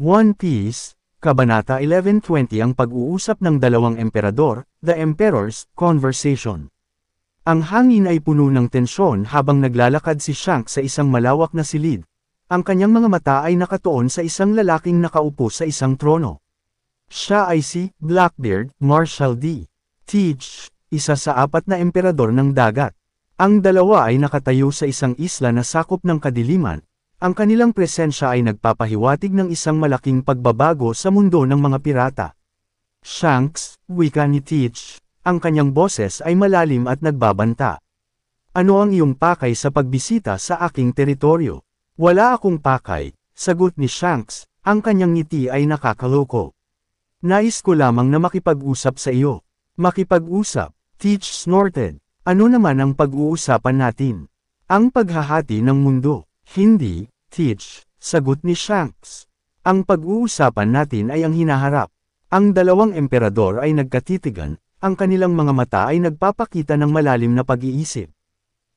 One Piece, Kabanata 1120 ang pag-uusap ng dalawang emperador, The Emperor's Conversation. Ang hangin ay puno ng tensyon habang naglalakad si Shanks sa isang malawak na silid. Ang kanyang mga mata ay nakatuon sa isang lalaking nakaupo sa isang trono. Siya ay si Blackbeard, Marshal D. Teach, isa sa 4 na emperador ng dagat. Ang dalawa ay nakatayo sa isang isla na sakop ng kadiliman. Ang kanilang presensya ay nagpapahiwatig ng isang malaking pagbabago sa mundo ng mga pirata. Shanks, wika ni Teach, ang kanyang boses ay malalim at nagbabanta. Ano ang iyong pakay sa pagbisita sa aking teritoryo? Wala akong pakay, sagot ni Shanks, ang kanyang ngiti ay nakakaloko. Nais ko lamang na makipag-usap sa iyo. Makipag-usap, Teach snorted. Ano naman ang pag-uusapan natin? Ang paghahati ng mundo. Hindi, Teach, sagot ni Shanks. Ang pag-uusapan natin ay ang hinaharap. Ang dalawang emperador ay nagkatitigan, ang kanilang mga mata ay nagpapakita ng malalim na pag-iisip.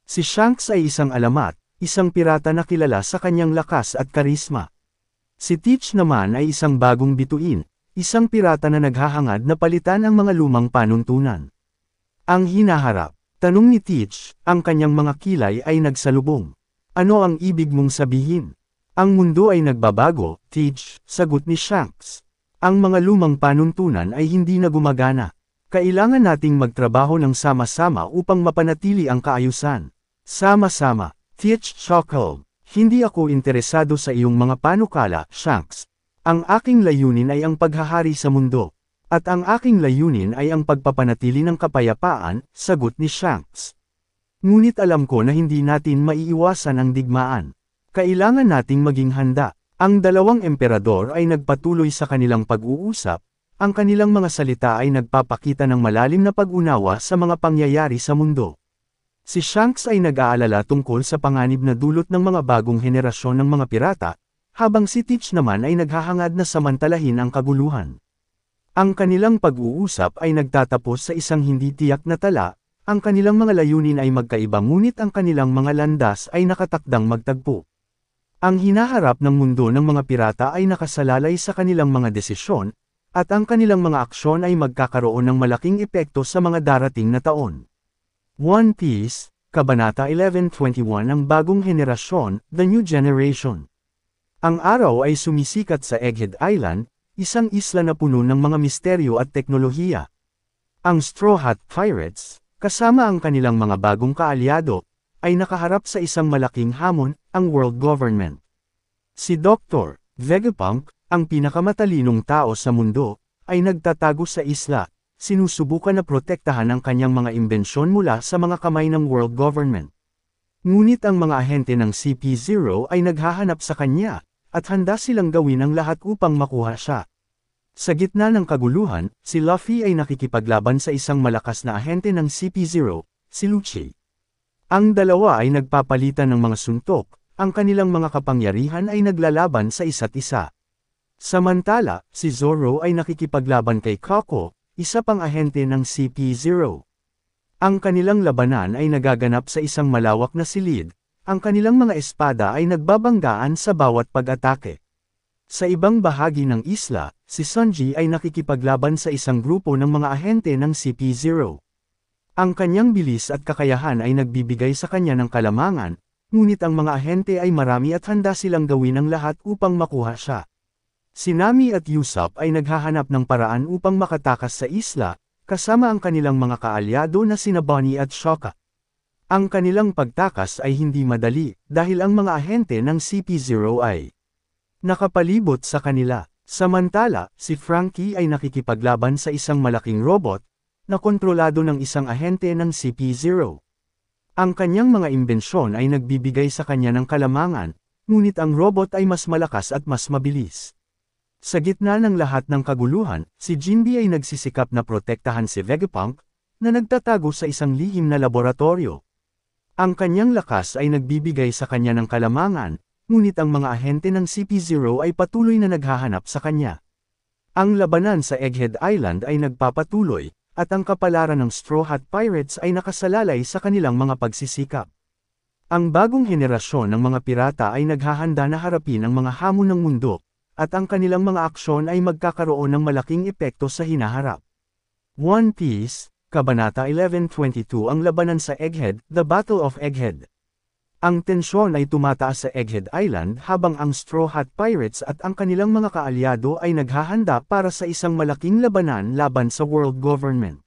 Si Shanks ay isang alamat, isang pirata na kilala sa kanyang lakas at karisma. Si Teach naman ay isang bagong bituin, isang pirata na naghahangad na palitan ang mga lumang panuntunan. Ang hinaharap, tanong ni Teach, ang kanyang mga kilay ay nagsalubong. Ano ang ibig mong sabihin? Ang mundo ay nagbabago, Teach, sagot ni Shanks. Ang mga lumang panuntunan ay hindi na gumagana. Kailangan nating magtrabaho ng sama-sama upang mapanatili ang kaayusan. Sama-sama, Teach chuckled. Hindi ako interesado sa iyong mga panukala, Shanks. Ang aking layunin ay ang paghahari sa mundo. At ang aking layunin ay ang pagpapanatili ng kapayapaan, sagot ni Shanks. Ngunit alam ko na hindi natin maiiwasan ang digmaan. Kailangan nating maging handa. Ang dalawang emperador ay nagpatuloy sa kanilang pag-uusap, ang kanilang mga salita ay nagpapakita ng malalim na pag-unawa sa mga pangyayari sa mundo. Si Shanks ay nag-aalala tungkol sa panganib na dulot ng mga bagong henerasyon ng mga pirata, habang si Teach naman ay naghahangad na samantalahin ang kaguluhan. Ang kanilang pag-uusap ay nagtatapos sa isang hindi tiyak na tala. Ang kanilang mga layunin ay magkaiba ngunit ang kanilang mga landas ay nakatakdang magtagpo. Ang hinaharap ng mundo ng mga pirata ay nakasalalay sa kanilang mga desisyon, at ang kanilang mga aksyon ay magkakaroon ng malaking epekto sa mga darating na taon. One Piece, Kabanata 1121 ang bagong henerasyon, The New Generation. Ang araw ay sumisikat sa Egghead Island, isang isla na puno ng mga misteryo at teknolohiya. Ang Straw Hat Pirates, kasama ang kanilang mga bagong kaalyado, ay nakaharap sa isang malaking hamon, ang world government. Si Dr. Vegapunk, ang pinakamatalinong tao sa mundo, ay nagtatago sa isla, sinusubukan na protektahan ang kanyang mga imbensyon mula sa mga kamay ng world government. Ngunit ang mga ahente ng CP0 ay naghahanap sa kanya, at handa silang gawin ang lahat upang makuha siya. Sa gitna ng kaguluhan, si Luffy ay nakikipaglaban sa isang malakas na ahente ng CP0, si Lucci. Ang dalawa ay nagpapalitan ng mga suntok, ang kanilang mga kapangyarihan ay naglalaban sa isa't isa. Samantala, si Zoro ay nakikipaglaban kay Kako, isa pang ahente ng CP0. Ang kanilang labanan ay nagaganap sa isang malawak na silid, ang kanilang mga espada ay nagbabanggaan sa bawat pag-atake. Sa ibang bahagi ng isla, si Sanji ay nakikipaglaban sa isang grupo ng mga ahente ng CP0. Ang kanyang bilis at kakayahan ay nagbibigay sa kanya ng kalamangan, ngunit ang mga ahente ay marami at handa silang gawin ang lahat upang makuha siya. Si Nami at Usopp ay naghahanap ng paraan upang makatakas sa isla, kasama ang kanilang mga kaalyado na sina Bonnie at Sokka. Ang kanilang pagtakas ay hindi madali, dahil ang mga ahente ng CP0 ay nakapalibot sa kanila. Samantala, si Frankie ay nakikipaglaban sa isang malaking robot, na kontrolado ng isang ahente ng CP0. Ang kanyang mga imbensyon ay nagbibigay sa kanya ng kalamangan, ngunit ang robot ay mas malakas at mas mabilis. Sa gitna ng lahat ng kaguluhan, si Jinbe ay nagsisikap na protektahan si Vegapunk, na nagtatago sa isang lihim na laboratorio. Ang kanyang lakas ay nagbibigay sa kanya ng kalamangan, ngunit ang mga ahente ng CP0 ay patuloy na naghahanap sa kanya. Ang labanan sa Egghead Island ay nagpapatuloy, at ang kapalaran ng Straw Hat Pirates ay nakasalalay sa kanilang mga pagsisikap. Ang bagong henerasyon ng mga pirata ay naghahanda na harapin ang mga hamon ng mundo, at ang kanilang mga aksyon ay magkakaroon ng malaking epekto sa hinaharap. One Piece, Kabanata 1122. Ang labanan sa Egghead, The Battle of Egghead. Ang tensyon ay tumataas sa Egghead Island habang ang Straw Hat Pirates at ang kanilang mga kaalyado ay naghahanda para sa isang malaking labanan laban sa world government.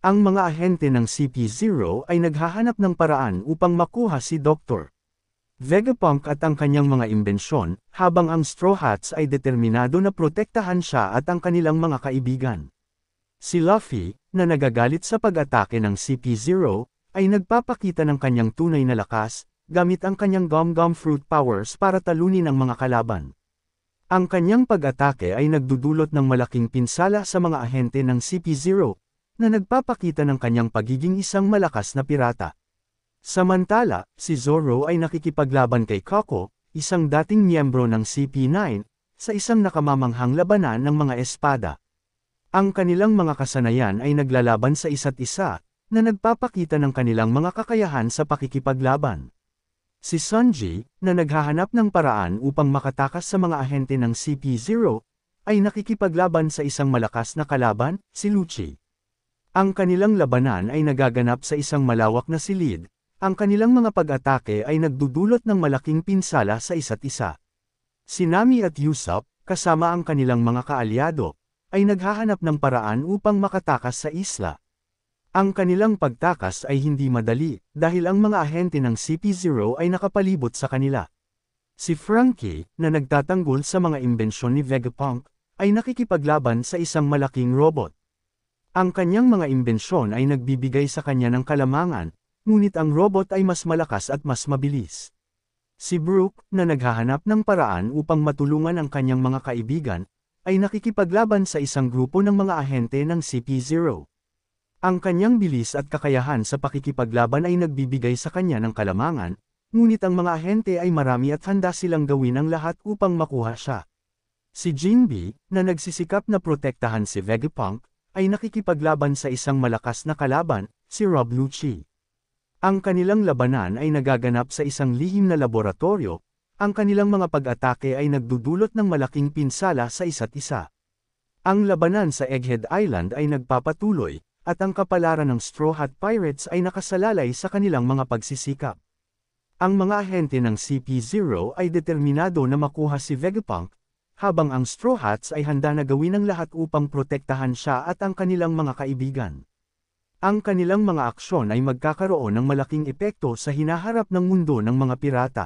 Ang mga ahente ng CP0 ay naghahanap ng paraan upang makuha si Dr. Vegapunk at ang kanyang mga imbensyon, habang ang Straw Hats ay determinado na protektahan siya at ang kanilang mga kaibigan. Si Luffy, na nagagalit sa pag-atake ng CP0, ay nagpapakita ng kanyang tunay na lakas, gamit ang kanyang Gum Fruit powers para talunin ang mga kalaban. Ang kanyang pag-atake ay nagdudulot ng malaking pinsala sa mga ahente ng CP0, na nagpapakita ng kanyang pagiging isang malakas na pirata. Samantala, si Zoro ay nakikipaglaban kay Kako, isang dating miyembro ng CP9, sa isang nakamamanghang labanan ng mga espada. Ang kanilang mga kasanayan ay naglalaban sa isa't isa, na nagpapakita ng kanilang mga kakayahan sa pakikipaglaban. Si Sanji, na naghahanap ng paraan upang makatakas sa mga ahente ng CP0, ay nakikipaglaban sa isang malakas na kalaban, si Lucci. Ang kanilang labanan ay nagaganap sa isang malawak na silid, ang kanilang mga pag-atake ay nagdudulot ng malaking pinsala sa isa't isa. Si Nami at Usopp, kasama ang kanilang mga kaalyado, ay naghahanap ng paraan upang makatakas sa isla. Ang kanilang pagtakas ay hindi madali, dahil ang mga ahente ng CP0 ay nakapalibot sa kanila. Si Frankie, na nagtatanggol sa mga imbensyon ni Vegapunk, ay nakikipaglaban sa isang malaking robot. Ang kanyang mga imbensyon ay nagbibigay sa kanya ng kalamangan, ngunit ang robot ay mas malakas at mas mabilis. Si Brook, na naghahanap ng paraan upang matulungan ang kanyang mga kaibigan, ay nakikipaglaban sa isang grupo ng mga ahente ng CP0. Ang kanyang bilis at kakayahan sa pakikipaglaban ay nagbibigay sa kanya ng kalamangan, ngunit ang mga ahente ay marami at handa silang gawin ang lahat upang makuha siya. Si Jinbe, na nagsisikap na protektahan si Vegapunk, ay nakikipaglaban sa isang malakas na kalaban, si Rob Lucci. Ang kanilang labanan ay nagaganap sa isang lihim na laboratorio, ang kanilang mga pag-atake ay nagdudulot ng malaking pinsala sa isa't isa. Ang labanan sa Egghead Island ay nagpapatuloy, at ang kapalaran ng Straw Hat Pirates ay nakasalalay sa kanilang mga pagsisikap. Ang mga ahente ng CP0 ay determinado na makuha si Vegapunk, habang ang Straw Hats ay handa na gawin ang lahat upang protektahan siya at ang kanilang mga kaibigan. Ang kanilang mga aksyon ay magkakaroon ng malaking epekto sa hinaharap ng mundo ng mga pirata.